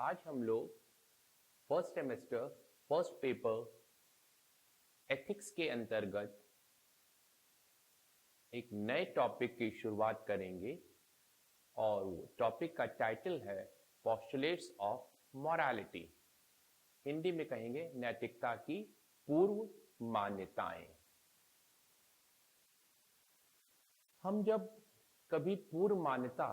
आज हम लोग first semester first paper ethics के अंतर्गत एक नए टॉपिक की शुरुआत करेंगे और टॉपिक का टाइटल है पोस्टुलेट्स ऑफ मॉरालिटी। हिंदी में कहेंगे नैतिकता की पूर्व मान्यताएं। हम जब कभी पूर्व मान्यता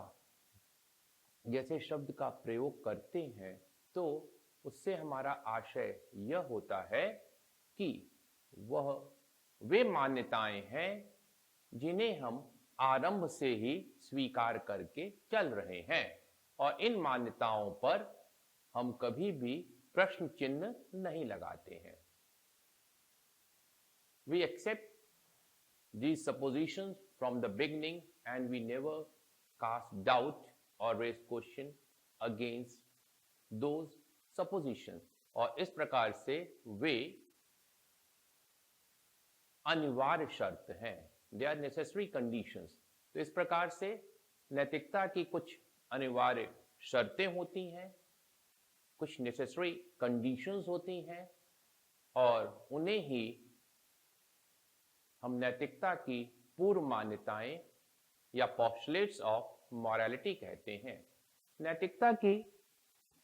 जैसे शब्द का प्रयोग करते हैं तो उससे हमारा आशय यह होता है कि वह वे मान्यताएं हैं जिन्हें हम आरंभ से ही स्वीकार करके चल रहे हैं और इन मान्यताओं पर हम कभी भी प्रश्न चिन्ह नहीं लगाते हैं। We accept these suppositions from the beginning and we never cast doubt or raise question against those suppositions। और इस प्रकार से वे अनिवार्य शर्त हैं, दे आर नेसेसरी कंडीशंस। तो इस प्रकार से नैतिकता की कुछ अनिवार्य शर्तें होती हैं, कुछ नेसेसरी कंडीशंस होती हैं और उन्हें ही हम नैतिकता की पूर्व मान्यताएं या पोस्टुलेट्स ऑफ मॉरालिटी कहते हैं। नैतिकता की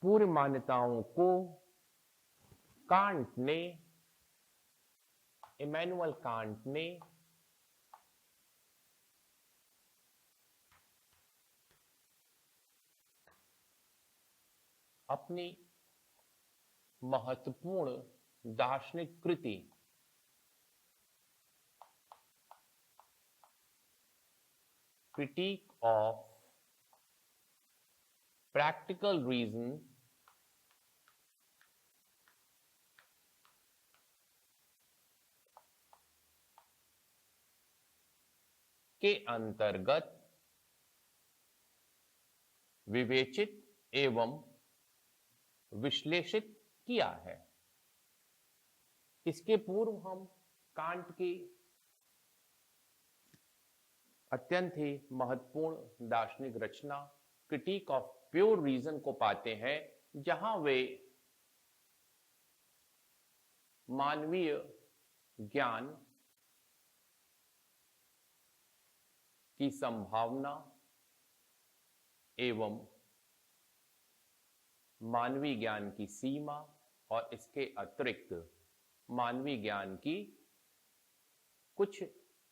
पूर्व मान्यताओं को कांट ने, इमैनुअल कांट ने अपनी महत्वपूर्ण दार्शनिक कृति क्रिटिक ऑफ प्रैक्टिकल रीजन के अंतर्गत विवेचित एवं विश्लेषित किया है। इसके पूर्व हम कांट की अत्यंत ही महत्वपूर्ण दार्शनिक रचना क्रिटिक ऑफ प्योर रीजन को पाते हैं, जहां वे मानवीय ज्ञान की संभावना एवं मानवीय ज्ञान की सीमा और इसके अतिरिक्त मानवीय ज्ञान की कुछ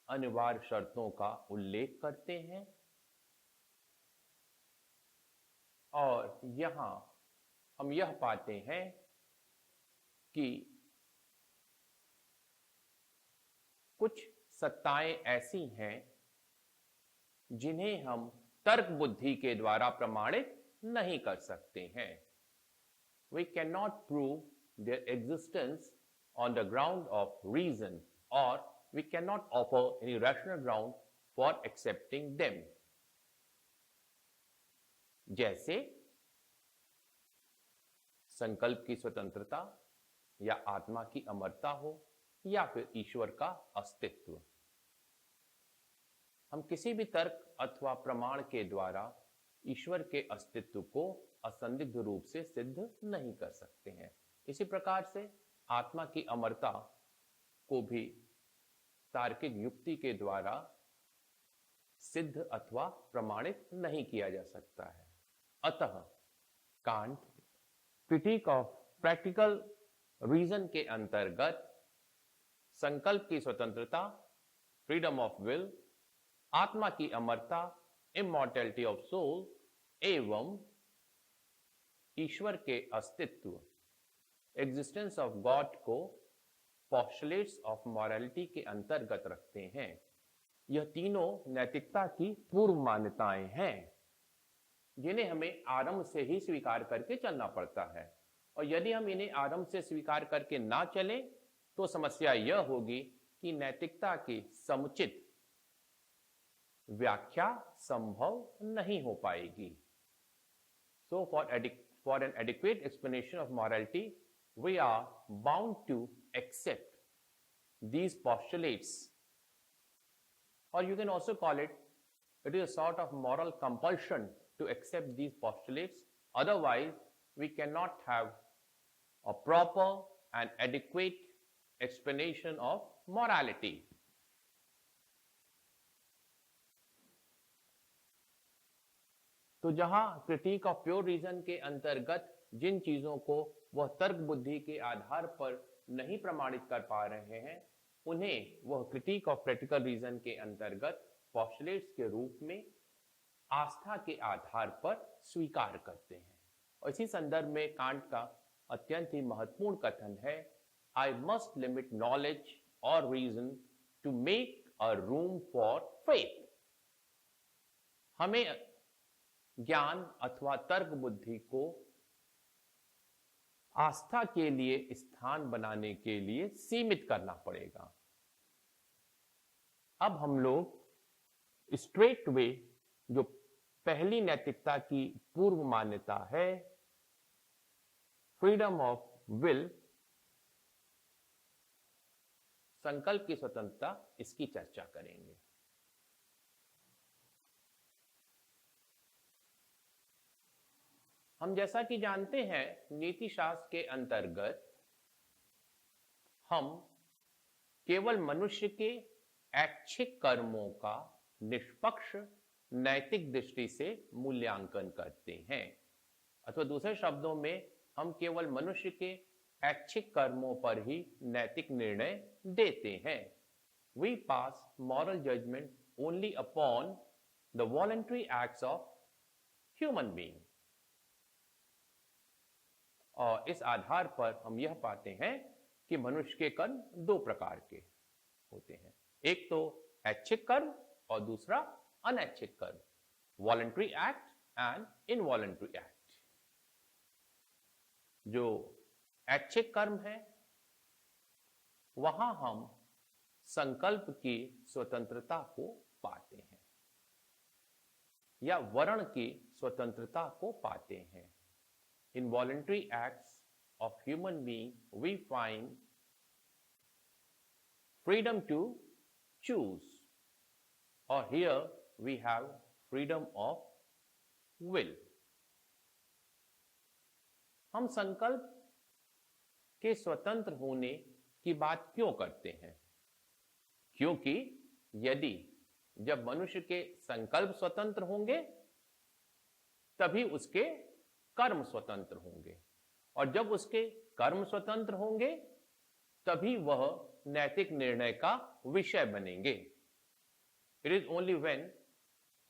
अनिवार्य शर्तों का उल्लेख करते हैं। और यहां हम यह पाते हैं कि कुछ सत्ताएं ऐसी हैं जिन्हें हम तर्क बुद्धि के द्वारा प्रमाणित नहीं कर सकते हैं। We cannot prove their existence on the ground of reason, or we cannot offer any rational ground for accepting them। जैसे संकल्प की स्वतंत्रता या आत्मा की अमरता हो या फिर ईश्वर का अस्तित्व। हम किसी भी तर्क अथवा प्रमाण के द्वारा ईश्वर के अस्तित्व को असंदिग्ध रूप से सिद्ध नहीं कर सकते हैं। इसी प्रकार से आत्मा की अमरता को भी तार्किक युक्ति के द्वारा सिद्ध अथवा प्रमाणित नहीं किया जा सकता है। अतः Kant critique of practical reason के अंतर्गत संकल्प की स्वतंत्रता, फ्रीडम ऑफ विल, आत्मा की अमरता, इमॉर्टैलिटी ऑफ सोल एवं ईश्वर के अस्तित्व, एग्जिस्टेंस ऑफ गॉड को पोस्टुलेट्स ऑफ मॉरालिटी के अंतर्गत रखते हैं। यह तीनों नैतिकता की पूर्व मान्यताएं हैं जिन्हें हमें आरंभ से ही स्वीकार करके चलना पड़ता है। और यदि हम इन्हें आरंभ से स्वीकार करके ना चलें तो समस्या यह होगी कि नैतिकता की समुचित व्याख्या संभव नहीं हो पाएगी। So for an adequate explanation of morality, we are bound to accept these postulates, or you can also call it is a sort of moral compulsion to accept these postulates, otherwise we cannot have a proper and adequate explanation of morality. तो जहां critic of pure reason के अंतर्गत जिन चीजों को वह तर्क बुद्धि के आधार पर नहीं प्रमाणित कर पा रहे हैं, उन्हें वह क्रिटिक ऑफ प्रैक्टिकल रीजन के अंतर्गत पोस्टुलेट्स के रूप में आस्था के आधार पर स्वीकार करते हैं। और इसी संदर्भ में कांट का अत्यंत ही महत्वपूर्ण कथन है, आई मस्ट लिमिट नॉलेज और reason to make a room for faith. हमें ज्ञान अथवा तर्क बुद्धि को आस्था के लिए स्थान बनाने के लिए सीमित करना पड़ेगा। अब हम लोग स्ट्रेट वे जो पहली नैतिकता की पूर्व मान्यता है, फ्रीडम ऑफ विल, संकल्प की स्वतंत्रता, इसकी चर्चा करेंगे। हम जैसा कि जानते हैं, नीति शास्त्र के अंतर्गत हम केवल मनुष्य के ऐच्छिक कर्मों का निष्पक्ष नैतिक दृष्टि से मूल्यांकन करते हैं, अथवा दूसरे शब्दों में हम केवल मनुष्य के ऐच्छिक कर्मों पर ही नैतिक निर्णय देते हैं। We pass moral judgment only upon the voluntary acts of human being. और इस आधार पर हम यह पाते हैं कि मनुष्य के कर्म दो प्रकार के होते हैं, एक तो ऐच्छिक कर्म और दूसरा अनैच्छिक कर्म, voluntary act and involuntary act. जो ऐच्छिक कर्म है वहां हम संकल्प की स्वतंत्रता को पाते हैं या वर्ण की स्वतंत्रता को पाते हैं। In voluntary acts of human being, we find freedom to choose, or here we have freedom of will. हम संकल्प के स्वतंत्र होने की बात क्यों करते हैं? क्योंकि यदि जब मनुष्य के संकल्प स्वतंत्र होंगे तभी उसके कर्म स्वतंत्र होंगे, और जब उसके कर्म स्वतंत्र होंगे तभी वह नैतिक निर्णय का विषय बनेंगे। It is only when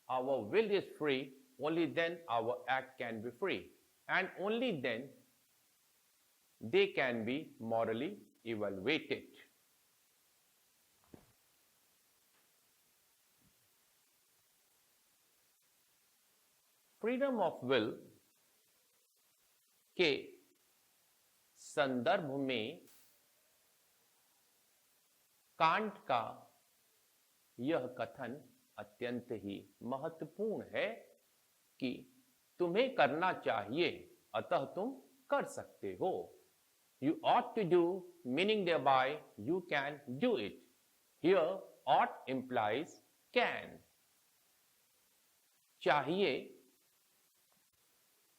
our will is free, only then our act can be free, and only then they can be morally evaluated. Freedom of will के संदर्भ में कांट का यह कथन अत्यंत ही महत्वपूर्ण है कि तुम्हें करना चाहिए अतः तुम कर सकते हो। You ought to do, meaning thereby you can do it. Here ought implies can. चाहिए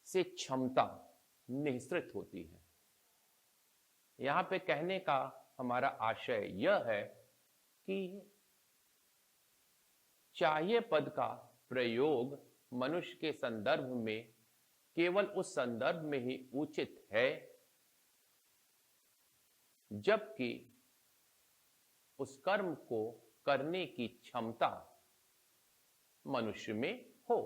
से क्षमता निःसृत होती है। यहां पे कहने का हमारा आशय यह है कि चाहिए पद का प्रयोग मनुष्य के संदर्भ में केवल उस संदर्भ में ही उचित है जबकि उस कर्म को करने की क्षमता मनुष्य में हो।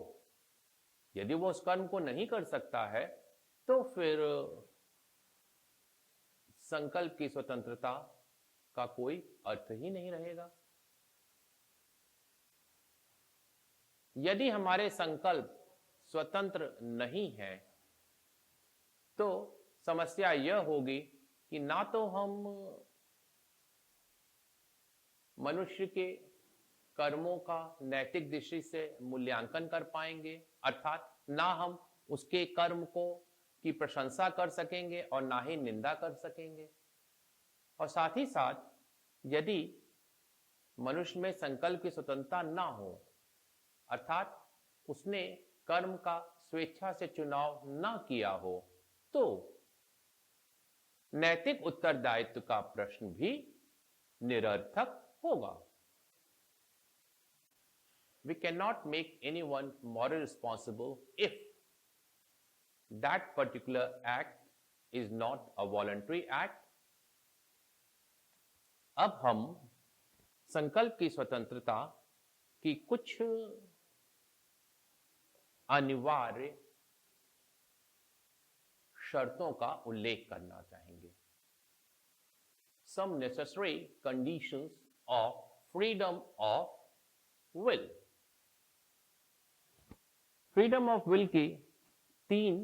यदि वो उस कर्म को नहीं कर सकता है तो फिर संकल्प की स्वतंत्रता का कोई अर्थ ही नहीं रहेगा। यदि हमारे संकल्प स्वतंत्र नहीं है तो समस्या यह होगी कि ना तो हम मनुष्य के कर्मों का नैतिक दृष्टि से मूल्यांकन कर पाएंगे, अर्थात ना हम उसके कर्म को की प्रशंसा कर सकेंगे और ना ही निंदा कर सकेंगे। और साथ ही साथ यदि मनुष्य में संकल्प की स्वतंत्रता ना हो, अर्थात उसने कर्म का स्वेच्छा से चुनाव ना किया हो, तो नैतिक उत्तरदायित्व का प्रश्न भी निरर्थक होगा। We cannot make anyone morally responsible if that particular act is not a voluntary act. अब हम संकल्प की स्वतंत्रता की कुछ अनिवार्य शर्तों का उल्लेख करना चाहेंगे। Some necessary conditions of freedom of will. Freedom of will की 3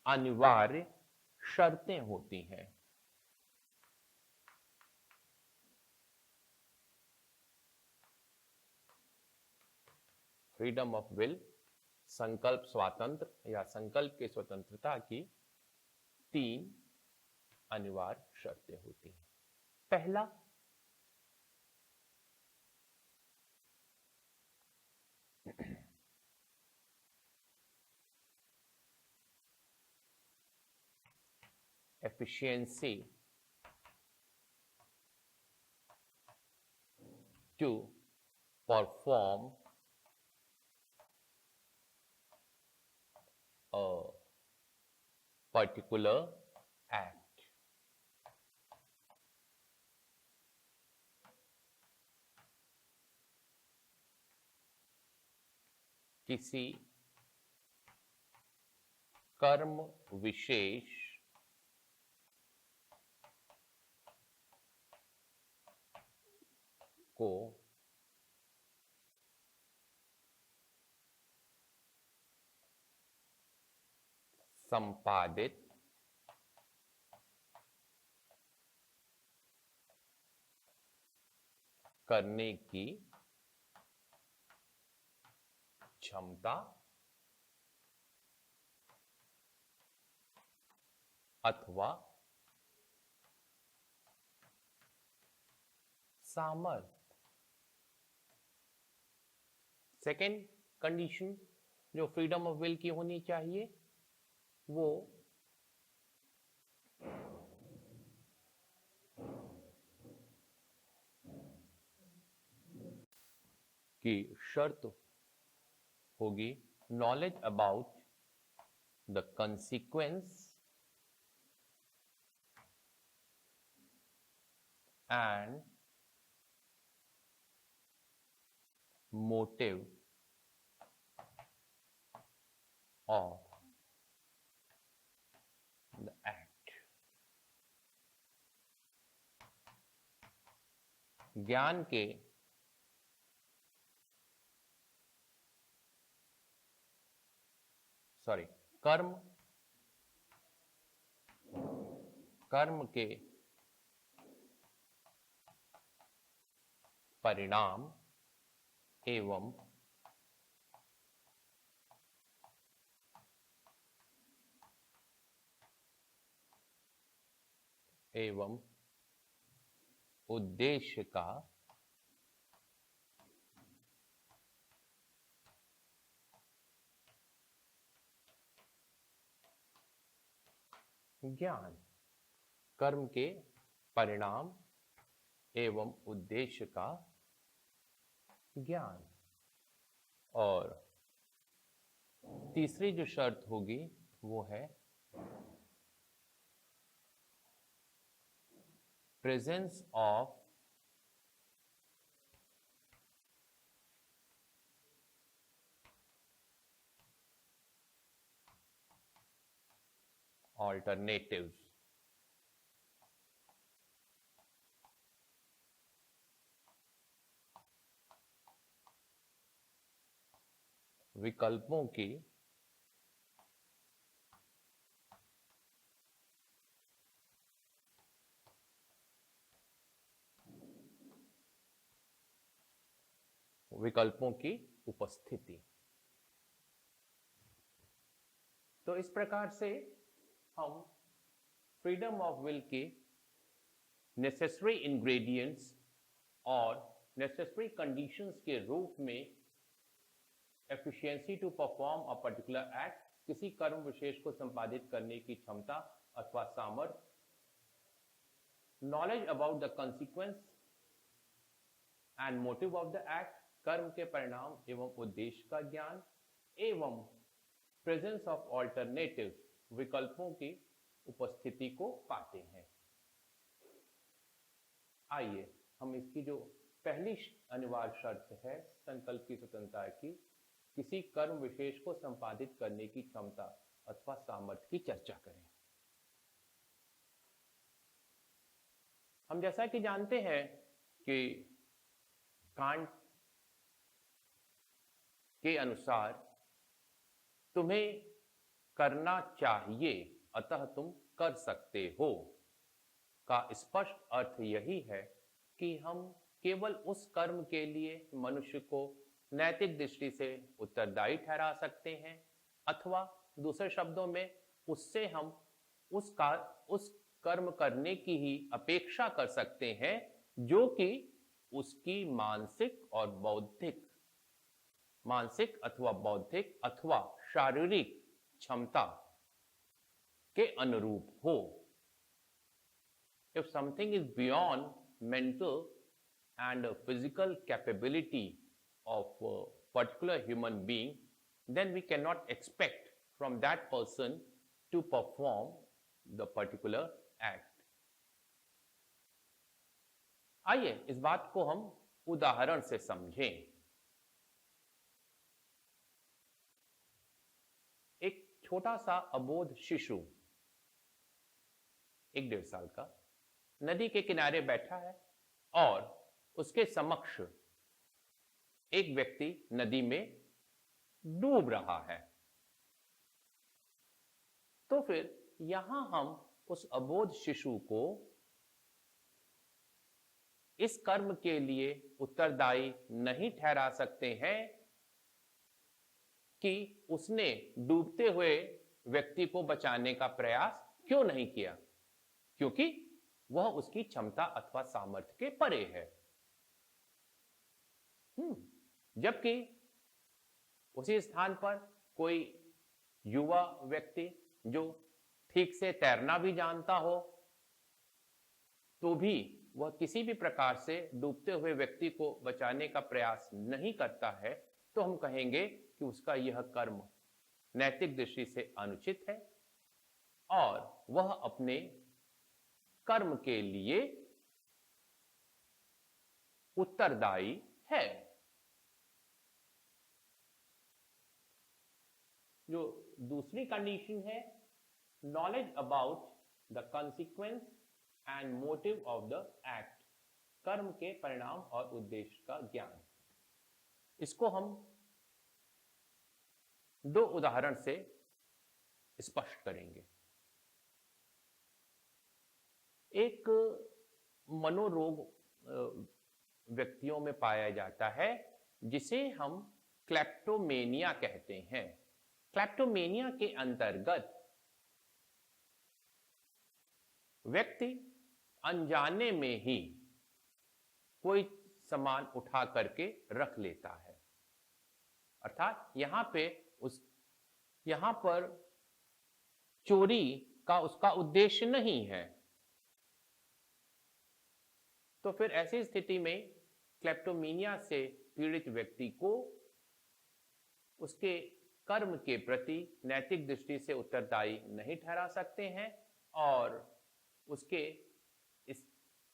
अनिवार्य शर्तें होती हैं। फ्रीडम ऑफ विल, संकल्प स्वातंत्र या संकल्प की स्वतंत्रता की 3 अनिवार्य शर्तें होती हैं। पहला, efficiency to perform a particular act. किसी कर्म विशेष को संपादित करने की क्षमता अथवा सामर्थ्य। सेकेंड कंडीशन जो फ्रीडम ऑफ विल की होनी चाहिए वो की शर्त होगी knowledge about the consequence and motive of the act। ज्ञान के कर्म के परिणाम एवं उद्देश्य का ज्ञान। कर्म के परिणाम एवं उद्देश्य का ज्ञान। और तीसरी जो शर्त होगी वो है प्रेजेंस ऑफ alternatives। विकल्पों की उपस्थिति। तो इस प्रकार से हम फ्रीडम ऑफ विल के नेसेसरी इंग्रेडिएंट्स और नेसेसरी कंडीशंस के रूप में efficiency to perform a particular act किसी कर्म विशेष को संपादित करने की क्षमता अथवा सामर्थ्य, knowledge about the consequence and motive of the act, कर्म के परिणाम एवं उद्देश्य का ज्ञान, एवं प्रेजेंस ऑफ ऑल्टरनेटिव, विकल्पों की उपस्थिति को पाते हैं। आइए हम इसकी जो पहली अनिवार्य शर्त है संकल्प की स्वतंत्रता की, किसी कर्म विशेष को संपादित करने की क्षमता अथवा सामर्थ्य की चर्चा करें। हम जैसा कि जानते हैं कि कांट के अनुसार तुम्हें करना चाहिए अतः तुम कर सकते हो का स्पष्ट अर्थ यही है कि हम केवल उस कर्म के लिए मनुष्य को नैतिक दृष्टि से उत्तरदायी ठहरा सकते हैं, अथवा दूसरे शब्दों में उससे हम उस कर्म करने की ही अपेक्षा कर सकते हैं जो कि उसकी मानसिक अथवा बौद्धिक अथवा शारीरिक क्षमता के अनुरूप हो। If something is beyond mental and physical capability of a particular human being, then we cannot expect from that person to perform the particular act. आइए इस बात को हम उदाहरण से समझें। एक छोटा सा अबोध शिशु 1-1.5 साल का नदी के किनारे बैठा है और उसके समक्ष एक व्यक्ति नदी में डूब रहा है। तो फिर यहां हम उस अबोध शिशु को इस कर्म के लिए उत्तरदायी नहीं ठहरा सकते हैं कि उसने डूबते हुए व्यक्ति को बचाने का प्रयास क्यों नहीं किया, क्योंकि वह उसकी क्षमता अथवा सामर्थ्य के परे है। जबकि उसी स्थान पर कोई युवा व्यक्ति जो ठीक से तैरना भी जानता हो तो भी वह किसी भी प्रकार से डूबते हुए व्यक्ति को बचाने का प्रयास नहीं करता है, तो हम कहेंगे कि उसका यह कर्म नैतिक दृष्टि से अनुचित है और वह अपने कर्म के लिए उत्तरदायी है। जो दूसरी कंडीशन है, knowledge about the consequence and motive of the act, कर्म के परिणाम और उद्देश्य का ज्ञान। इसको हम 2 उदाहरण से स्पष्ट करेंगे। एक मनोरोग व्यक्तियों में पाया जाता है जिसे हम क्लेप्टोमेनिया कहते हैं। क्लेप्टोमेनिया के अंतर्गत व्यक्ति अनजाने में ही कोई सामान उठा करके रख लेता है, अर्थात यहां पर चोरी का उसका उद्देश्य नहीं है। तो फिर ऐसी स्थिति में क्लेप्टोमेनिया से पीड़ित व्यक्ति को उसके कर्म के प्रति नैतिक दृष्टि से उत्तरदायी नहीं ठहरा सकते हैं और उसके इस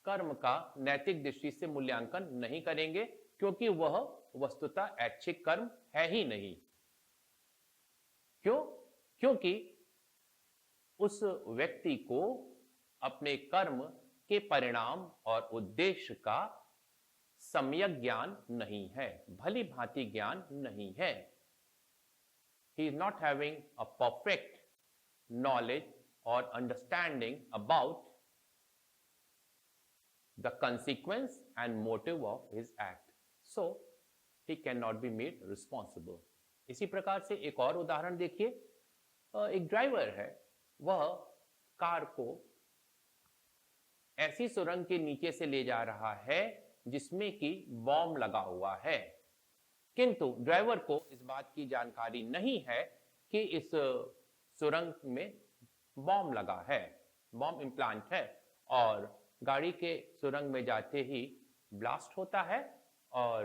कर्म का नैतिक दृष्टि से मूल्यांकन नहीं करेंगे, क्योंकि वह वस्तुतः ऐच्छिक कर्म है ही नहीं। क्यों? क्योंकि उस व्यक्ति को अपने कर्म के परिणाम और उद्देश्य का सम्यक ज्ञान नहीं है, भली भांति ज्ञान नहीं है। He is not having a perfect knowledge or understanding about the consequence and motive of his act, so he cannot be made responsible. इसी प्रकार से एक और उदाहरण देखिए। एक ड्राइवर है, वह कार को ऐसी सुरंग के नीचे से ले जा रहा है जिसमें कि बॉम्ब लगा हुआ है, किंतु ड्राइवर को इस बात की जानकारी नहीं है कि इस सुरंग में बॉम्ब लगा है, बॉम्ब इम्प्लांट है, और गाड़ी के सुरंग में जाते ही ब्लास्ट होता है और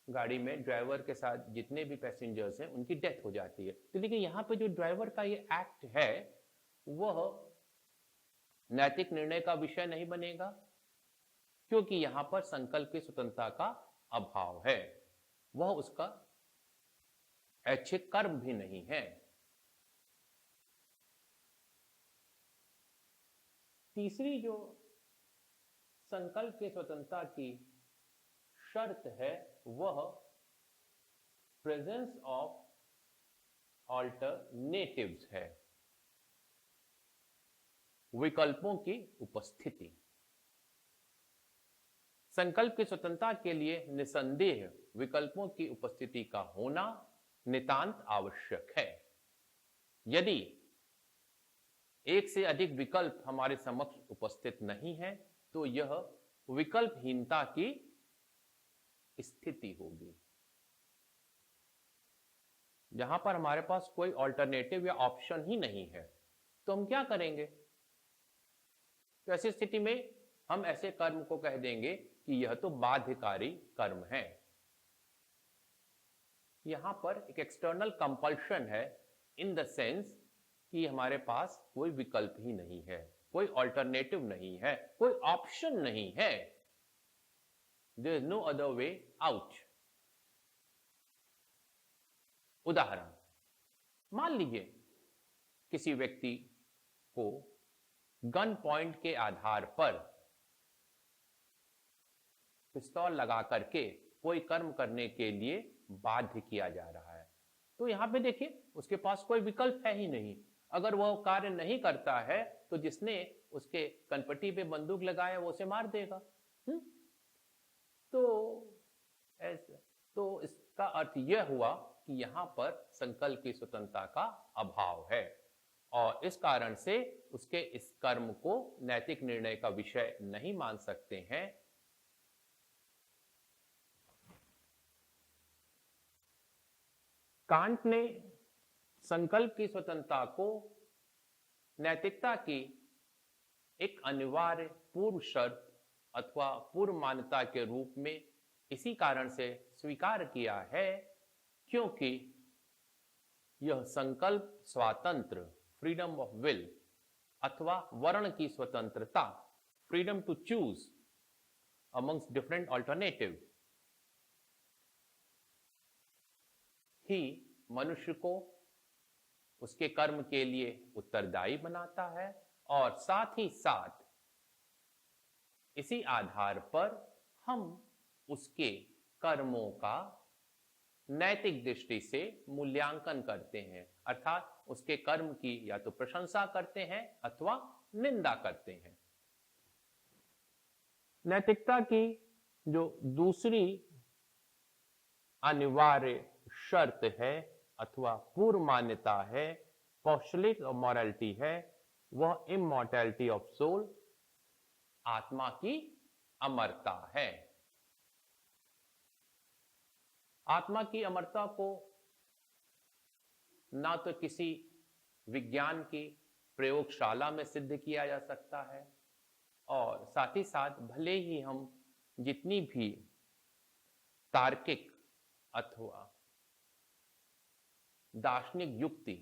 गाड़ी में ड्राइवर के साथ जितने भी पैसेंजर्स हैं उनकी डेथ हो जाती है। तो देखिए यहाँ पे जो ड्राइवर का ये एक्ट है वह नैतिक निर्णय का विषय नहीं बनेगा, क्योंकि यहां पर संकल्प की स्वतंत्रता का अभाव है, वह उसका ऐच्छिक कर्म भी नहीं है। तीसरी जो संकल्प की स्वतंत्रता की शर्त है वह प्रेजेंस ऑफ ऑल्टरनेटिव्स है, विकल्पों की उपस्थिति। संकल्प की स्वतंत्रता के लिए निसंदेह विकल्पों की उपस्थिति का होना नितांत आवश्यक है। यदि एक से अधिक विकल्प हमारे समक्ष उपस्थित नहीं है तो यह विकल्पहीनता की स्थिति होगी। जहां पर हमारे पास कोई ऑल्टरनेटिव या ऑप्शन ही नहीं है तो हम क्या करेंगे? तो ऐसी स्थिति में हम ऐसे कर्म को कह देंगे कि यह तो बाध्यकारी कर्म है। यहां पर एक एक्सटर्नल कंपल्शन है, इन द सेंस कि हमारे पास कोई विकल्प ही नहीं है, कोई ऑल्टरनेटिव नहीं है, कोई ऑप्शन नहीं है। There is no other way out. उदाहरण, मान लीजिए किसी व्यक्ति को गन पॉइंट के आधार पर पिस्तौल लगा करके कोई कर्म करने के लिए बाध्य किया जा रहा है, तो यहां पे देखिए उसके पास कोई विकल्प है ही नहीं। अगर वह कार्य नहीं करता है तो जिसने उसके कनपट्टी पे बंदूक लगाया वो उसे मार देगा। तो इसका अर्थ यह हुआ कि यहां पर संकल्प की स्वतंत्रता का अभाव है और इस कारण से उसके इस कर्म को नैतिक निर्णय का विषय नहीं मान सकते हैं। कांट ने संकल्प की स्वतंत्रता को नैतिकता की एक अनिवार्य पूर्व शर्त अथवा पूर्व मान्यता के रूप में इसी कारण से स्वीकार किया है क्योंकि यह संकल्प स्वातंत्र, फ्रीडम ऑफ विल, अथवा वर्ण की स्वतंत्रता, freedom to choose amongst different alternative, ही मनुष्य को उसके कर्म के लिए उत्तरदायी बनाता है और साथ ही साथ इसी आधार पर हम उसके कर्मों का नैतिक दृष्टि से मूल्यांकन करते हैं, अर्थात उसके कर्म की या तो प्रशंसा करते हैं अथवा निंदा करते हैं। नैतिकता की जो दूसरी अनिवार्य शर्त है अथवा पूर्व मान्यता है, पोस्टुलेट ऑफ मॉरलिटी है, वह इमॉर्टैलिटी ऑफ सोल, आत्मा की अमरता है। आत्मा की अमरता को ना तो किसी विज्ञान की प्रयोगशाला में सिद्ध किया जा सकता है और साथ ही साथ भले ही हम जितनी भी तार्किक अथवा दार्शनिक युक्ति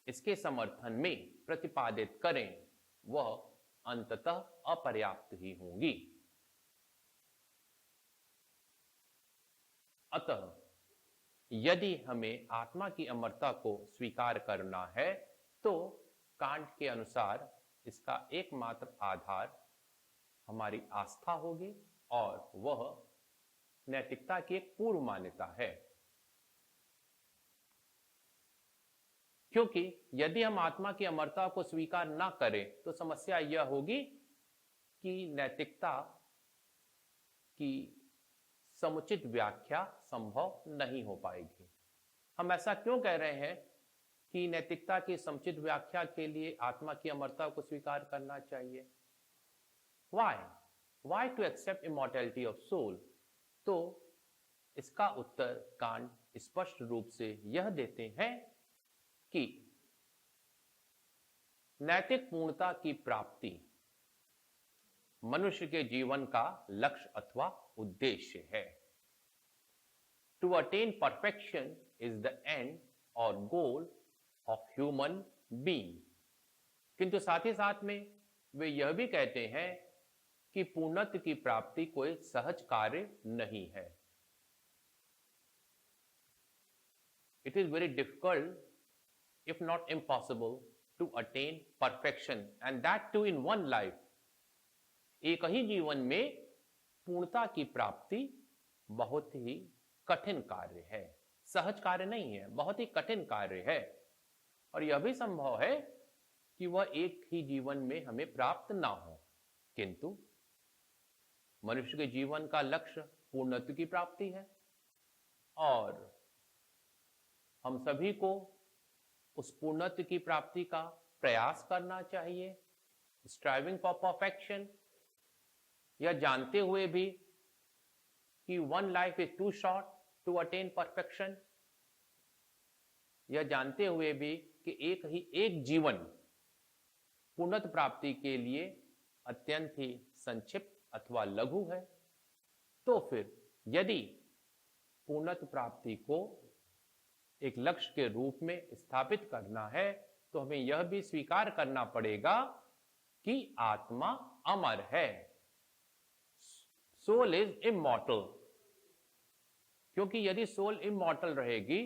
इसके समर्थन में प्रतिपादित करें, वह अंततः अपर्याप्त ही होंगी। अतः यदि हमें आत्मा की अमरता को स्वीकार करना है तो कांट के अनुसार इसका एकमात्र आधार हमारी आस्था होगी और वह नैतिकता की एक पूर्व मान्यता है। क्योंकि यदि हम आत्मा की अमरता को स्वीकार ना करें तो समस्या यह होगी कि नैतिकता की समुचित व्याख्या संभव नहीं हो पाएगी। हम ऐसा क्यों कह रहे हैं कि नैतिकता की समुचित व्याख्या के लिए आत्मा की अमरता को स्वीकार करना चाहिए? Why to accept immortality of soul? तो इसका उत्तर कांट स्पष्ट रूप से यह देते हैं कि नैतिक पूर्णता की प्राप्ति मनुष्य के जीवन का लक्ष्य अथवा उद्देश्य है। To attain perfection is the end और गोल ऑफ ह्यूमन बीइंग। किंतु साथ ही साथ में वे यह भी कहते हैं कि पूर्णत्व की प्राप्ति कोई सहज कार्य नहीं है। It is very difficult if not impossible to attain perfection and that too in one life. एक ही जीवन में पूर्णता की प्राप्ति बहुत ही कठिन कार्य है, सहज कार्य नहीं है, बहुत ही कठिन कार्य है। और यह भी संभव है कि वह एक ही जीवन में हमें प्राप्त ना हो, किंतु मनुष्य के जीवन का लक्ष्य पूर्णत्व की प्राप्ति है और हम सभी को उस पूर्णत्व की प्राप्ति का प्रयास करना चाहिए, स्ट्राइविंग फॉर परफेक्शन। यह जानते हुए भी कि one life is too short to attain perfection, यह जानते हुए भी कि एक जीवन पूर्णत्व प्राप्ति के लिए अत्यंत ही संक्षिप्त अथवा लघु है। तो फिर यदि पूर्णत्व प्राप्ति को एक लक्ष्य के रूप में स्थापित करना है तो हमें यह भी स्वीकार करना पड़ेगा कि आत्मा अमर है, सोल इज इमॉर्टल। क्योंकि यदि सोल इमॉर्टल रहेगी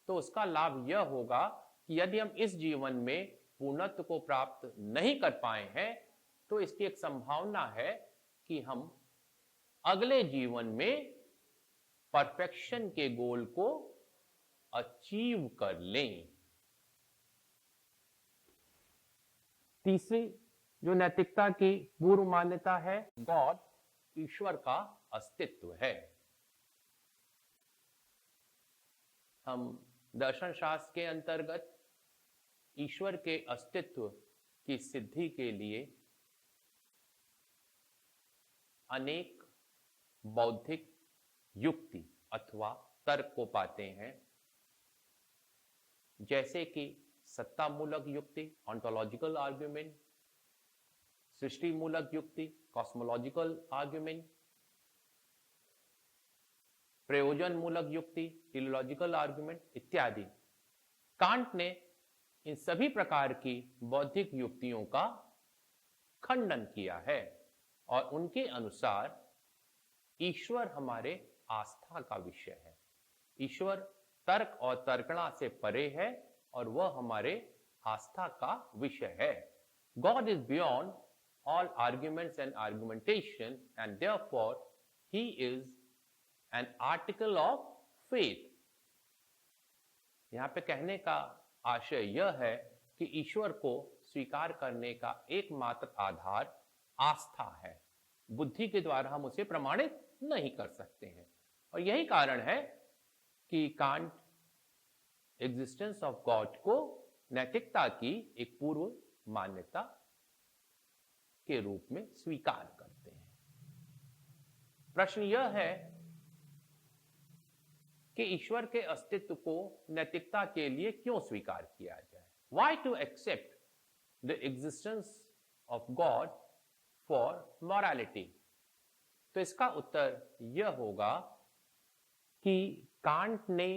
तो उसका लाभ यह होगा कि यदि हम इस जीवन में पूर्णत्व को प्राप्त नहीं कर पाए हैं तो इसकी एक संभावना है कि हम अगले जीवन में परफेक्शन के गोल को अचीव कर लें। तीसरी जो नैतिकता की पूर्व मान्यता है, गॉड, ईश्वर का अस्तित्व है। हम दर्शन शास्त्र के अंतर्गत ईश्वर के अस्तित्व की सिद्धि के लिए अनेक बौद्धिक युक्ति अथवा तर्क को पाते हैं, जैसे कि सत्ता मूलक युक्ति, ऑन्टोलॉजिकल आर्ग्यूमेंट, सृष्टि मूलक युक्ति, कॉस्मोलॉजिकल आर्ग्यूमेंट, प्रयोजन मूलक युक्ति, टेलियोलॉजिकल आर्ग्यूमेंट इत्यादि। कांट ने इन सभी प्रकार की बौद्धिक युक्तियों का खंडन किया है और उनके अनुसार ईश्वर हमारे आस्था का विषय है। ईश्वर तर्क और तर्कणा से परे है और वह हमारे आस्था का विषय है। God is beyond all arguments and argumentation and therefore he is an article of faith। यहां पे कहने का आशय यह है कि ईश्वर को स्वीकार करने का एकमात्र आधार आस्था है। बुद्धि के द्वारा हम उसे प्रमाणित नहीं कर सकते हैं और यही कारण है कि कांट एग्जिस्टेंस ऑफ गॉड को नैतिकता की एक पूर्व मान्यता के रूप में स्वीकार करते हैं। प्रश्न यह है कि ईश्वर के अस्तित्व को नैतिकता के लिए क्यों स्वीकार किया जाए? Why to accept the existence of God for morality? तो इसका उत्तर यह होगा कि कांट ने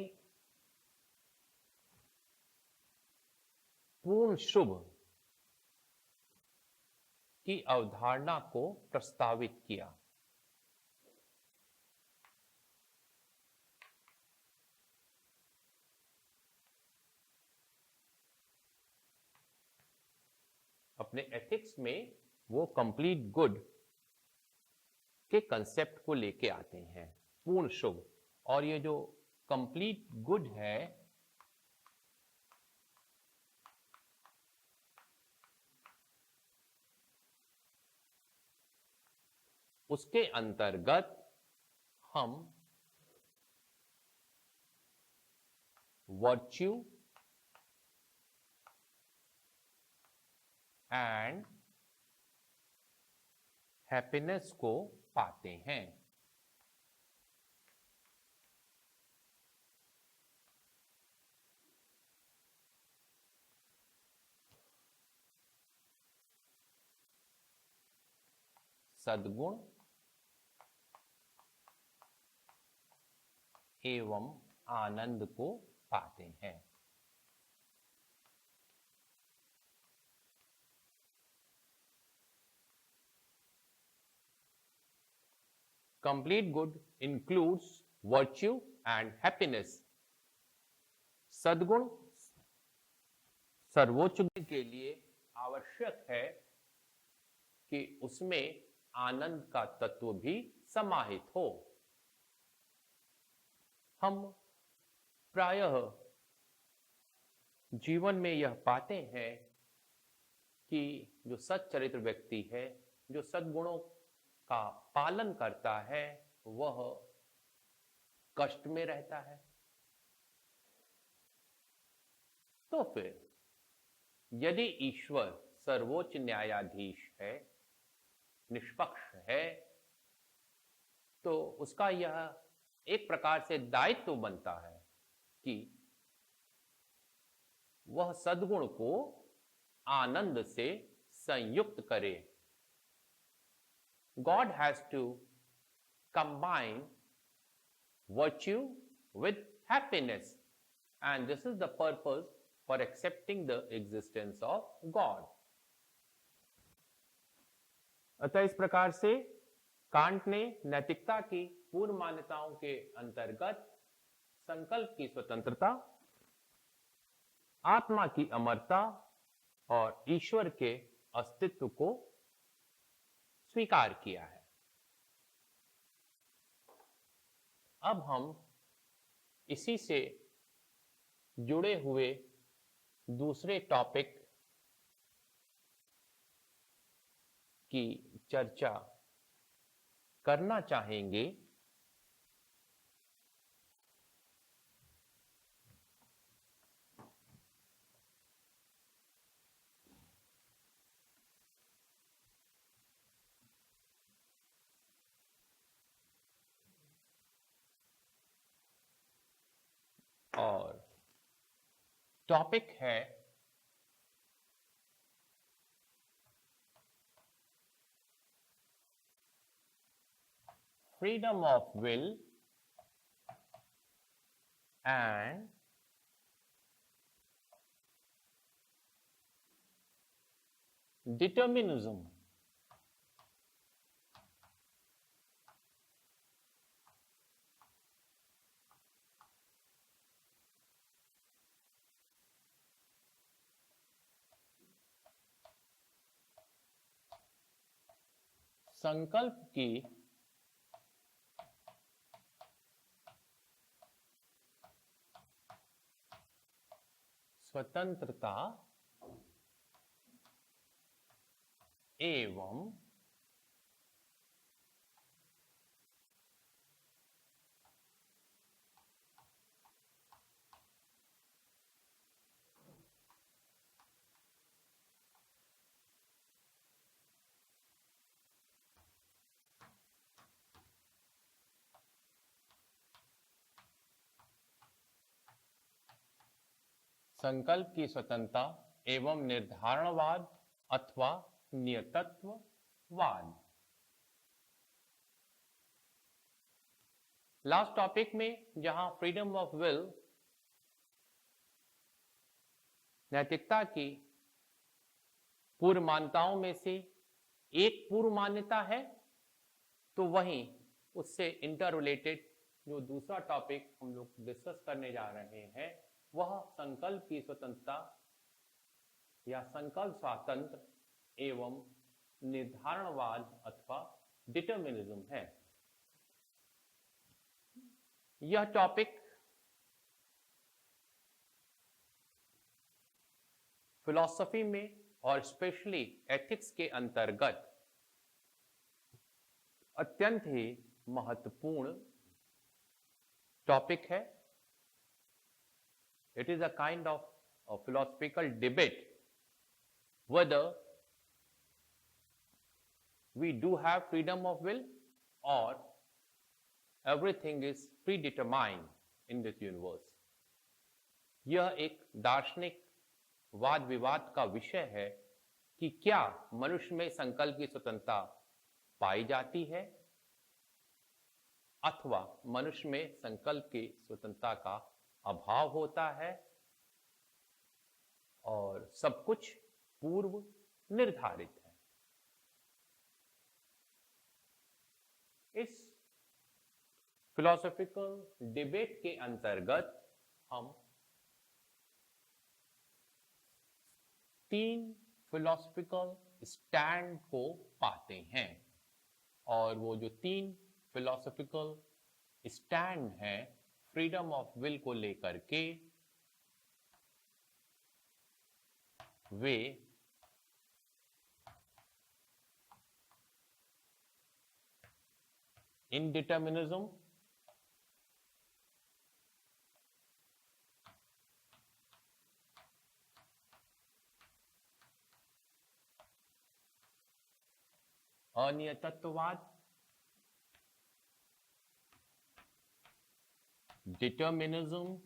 पूर्ण शुभ की अवधारणा को प्रस्तावित किया। अपने एथिक्स में वो कंप्लीट गुड के कंसेप्ट को लेके आते हैं, पूर्ण शुभ। और ये जो कंप्लीट गुड है उसके अंतर्गत हम वर्च्यू एंड हैप्पीनेस को पाते हैं। सद्गुण एवं आनंद को पाते हैं। Complete good includes virtue and happiness. सद्गुण सर्वोच्च गुण के लिए आवश्यक है कि उसमें आनंद का तत्व भी समाहित हो। हम प्रायः जीवन में यह पाते हैं कि जो सच्चरित्र व्यक्ति है, जो सद्गुणों का पालन करता है, वह कष्ट में रहता है। तो फिर यदि ईश्वर सर्वोच्च न्यायाधीश है, निष्पक्ष है, तो उसका यह एक प्रकार से दायित्व बनता है कि वह सद्गुण को आनंद से संयुक्त करे। God has to combine virtue with happiness, and this is the purpose for accepting the existence of God. अतः इस प्रकार से कांट ने नैतिकता की पूर्व मान्यताओं के अंतर्गत संकल्प की स्वतंत्रता, आत्मा की अमरता और ईश्वर के अस्तित्व को स्वीकार किया है। अब हम इसी से जुड़े हुए दूसरे टॉपिक की चर्चा करना चाहेंगे, और टॉपिक है freedom of will and determinism. संकल्प की स्वतंत्रता एवं संकल्प की स्वतंत्रता एवं निर्धारणवाद अथवा नियतत्ववाद। लास्ट टॉपिक में जहां फ्रीडम ऑफ विल नैतिकता की पूर्व मान्यताओं में से एक पूर्व मान्यता है, तो वहीं उससे इंटर रिलेटेड जो दूसरा टॉपिक हम लोग डिस्कस करने जा रहे हैं वह संकल्प की स्वतंत्रता या संकल्प स्वातंत्र एवं निर्धारणवाद अथवा डिटर्मिनिज्म है। यह टॉपिक फिलॉसफी में और स्पेशली एथिक्स के अंतर्गत अत्यंत ही महत्वपूर्ण टॉपिक है। It is a kind of a philosophical debate whether we do have freedom of will or everything is predetermined in this universe. यह एक दार्शनिक वाद विवाद का विषय है कि क्या मनुष्य में संकल्प की स्वतंत्रता पाई जाती है, अथवा मनुष्य में संकल्प की स्वतंत्रता का अभाव होता है और सब कुछ पूर्व निर्धारित है। इस फिलोसॉफिकल डिबेट के अंतर्गत हम 3 फिलोसॉफिकल स्टैंड को पाते हैं और वो जो 3 फिलोसॉफिकल स्टैंड हैं फ्रीडम ऑफ विल को लेकर के, वे इनडिटर्मिनिज्म, अनियतत्ववाद, डिटर्मिनिज्म,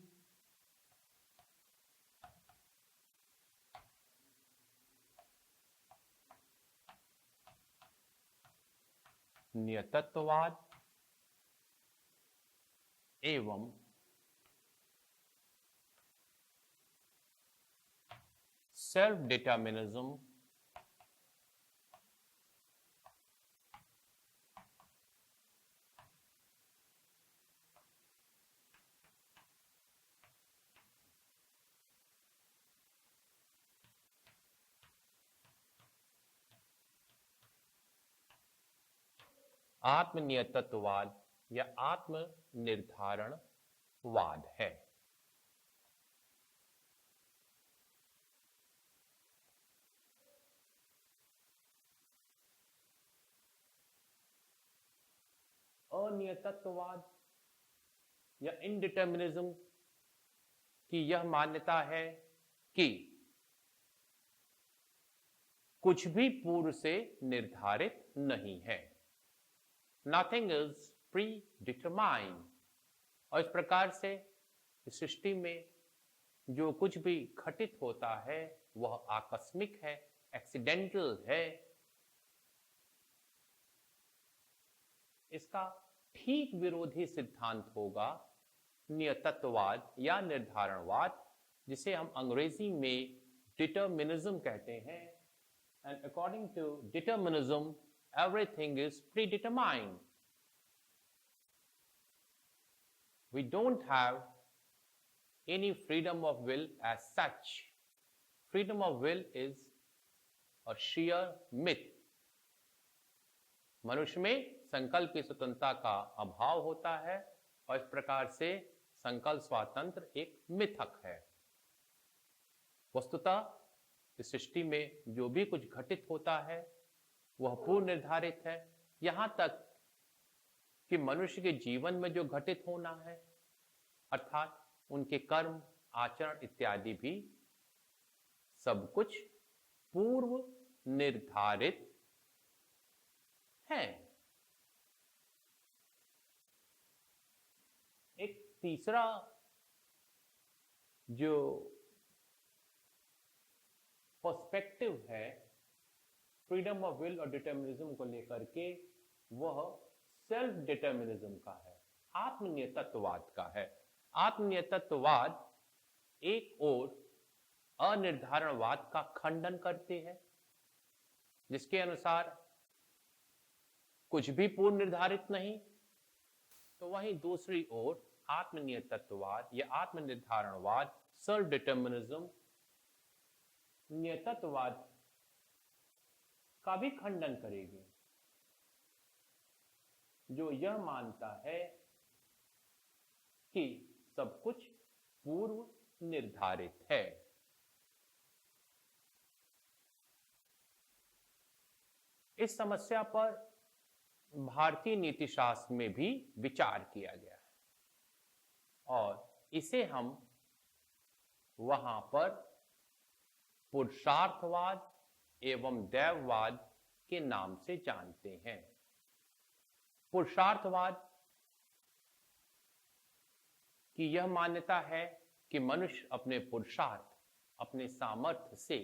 नियतत्ववाद एवं सेल्फ डिटर्मिनिज्म आत्मनियतत्ववाद या आत्म निर्धारणवाद है। अनियतत्ववाद या इनडिटर्मिनिज्म की यह मान्यता है कि कुछ भी पूर्व से निर्धारित नहीं है, नथिंग इज प्री डिटरमाइंड, और इस प्रकार से सृष्टि में जो कुछ भी घटित होता है वह आकस्मिक है, एक्सीडेंटल है। इसका ठीक विरोधी सिद्धांत होगा नियतत्ववाद या निर्धारणवाद, जिसे हम अंग्रेजी में डिटर्मिनिज्म कहते हैं। And according to determinism everything is predetermined. We don't have any freedom of will as such. Freedom of will is a sheer myth. मनुष्य में संकल्प की स्वतंत्रता का अभाव होता है और इस प्रकार से संकल्प स्वातंत्र एक मिथक है। वस्तुतः इस सृष्टि में जो भी कुछ घटित होता है वह पूर्व निर्धारित है, यहां तक कि मनुष्य के जीवन में जो घटित होना है, अर्थात उनके कर्म, आचरण इत्यादि भी सब कुछ पूर्व निर्धारित है। एक तीसरा जो पर्सपेक्टिव है फ्रीडम ऑफ विल और डिटर्मिनिज्म को लेकर के, वह सेल्फ डिटर्मिनिज्म का है, आत्मनियतत्ववाद का है। आत्मनियतत्ववाद एक ओर अनिर्धारणवाद का खंडन करते हैं, जिसके अनुसार कुछ भी पूर्व निर्धारित नहीं, तो वहीं दूसरी ओर आत्मनियतत्ववाद या आत्मनिर्धारणवाद, सेल्फ डिटर्मिनिज्म, नियतत्ववाद का भी खंडन करेगी, जो यह मानता है कि सब कुछ पूर्व निर्धारित है। इस समस्या पर भारतीय नीति शास्त्र में भी विचार किया गया है और इसे हम वहां पर पुरुषार्थवाद एवं दैववाद के नाम से जानते हैं। पुरुषार्थवाद की यह मान्यता है कि मनुष्य अपने पुरुषार्थ, अपने सामर्थ्य से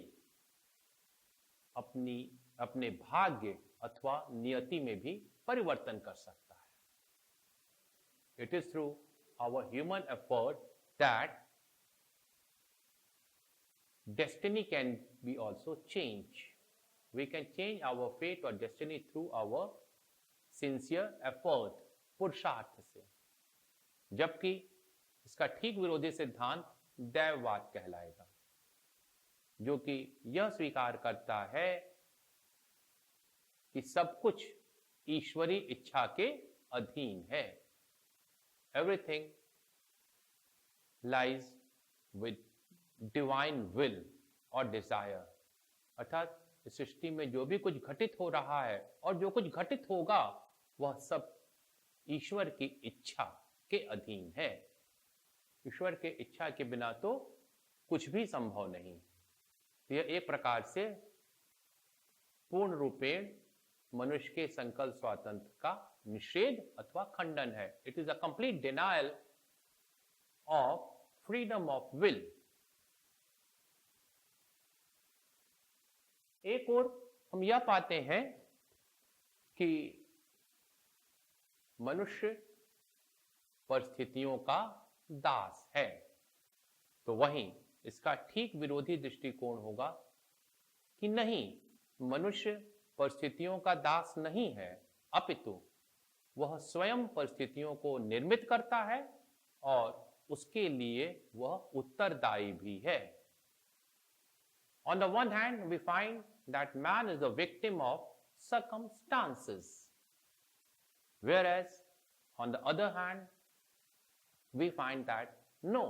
अपनी अपने भाग्य अथवा नियति में भी परिवर्तन कर सकता है. It is through our human effort that destiny can be also changed. We can change our fate or destiny through our sincere effort, पुरुषार्थ से. जबकि इसका ठीक विरोधी सिद्धांत दैववाद कहलाएगा, जो कि यह स्वीकार करता है कि सब कुछ ईश्वरी इच्छा के अधीन है. Everything lies with divine will or desire. अर्थात इस सृष्टि में जो भी कुछ घटित हो रहा है और जो कुछ घटित होगा वह सब ईश्वर की इच्छा के अधीन है. ईश्वर के इच्छा के बिना तो कुछ भी संभव नहीं. यह एक प्रकार से पूर्ण रूपेण मनुष्य के संकल्प स्वातंत्र का निषेध अथवा खंडन है. It is a complete denial of freedom of will. एक और हम यह पाते हैं कि मनुष्य परिस्थितियों का दास है, तो वहीं इसका ठीक विरोधी दृष्टिकोण होगा कि नहीं, मनुष्य परिस्थितियों का दास नहीं है, अपितु वह स्वयं परिस्थितियों को निर्मित करता है और उसके लिए वह उत्तरदायी भी है. On the one hand, we find that man is the victim of circumstances, whereas on the other hand, we find that no,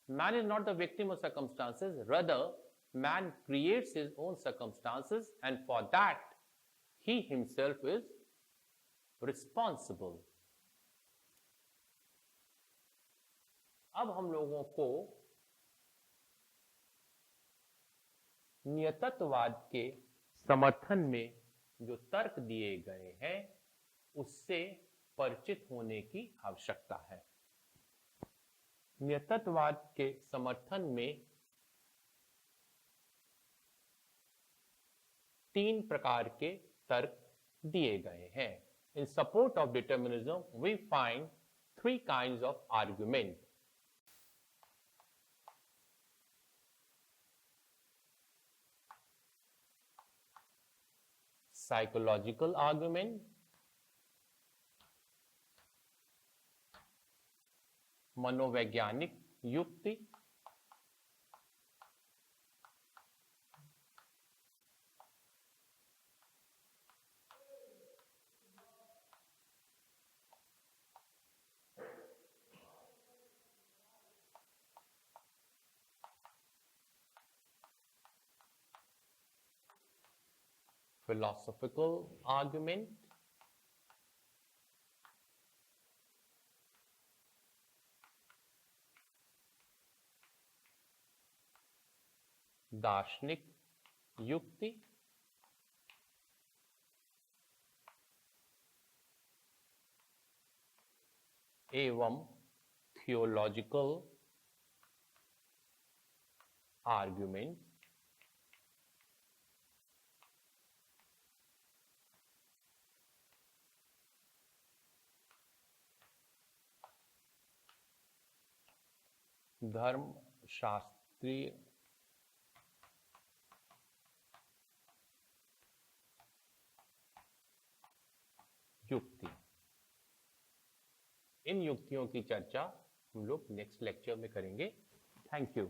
man is not the victim of circumstances, rather man creates his own circumstances and for that he himself is responsible. अब हम लोगों को नियतत्ववाद के समर्थन में जो तर्क दिए गए हैं उससे परिचित होने की आवश्यकता है. नियतत्ववाद के समर्थन में 3 प्रकार के तर्क दिए गए हैं. In support of determinism, we find 3 kinds of argument. Psychological argument, मनोवैज्ञानिक युक्ति, philosophical argument, दार्शनिक युक्ति, एवं थियोलॉजिकल आर्ग्यूमेंट. धर्म शास्त्रीय युक्ति. इन युक्तियों की चर्चा हम लोग नेक्स्ट लेक्चर में करेंगे. Thank you.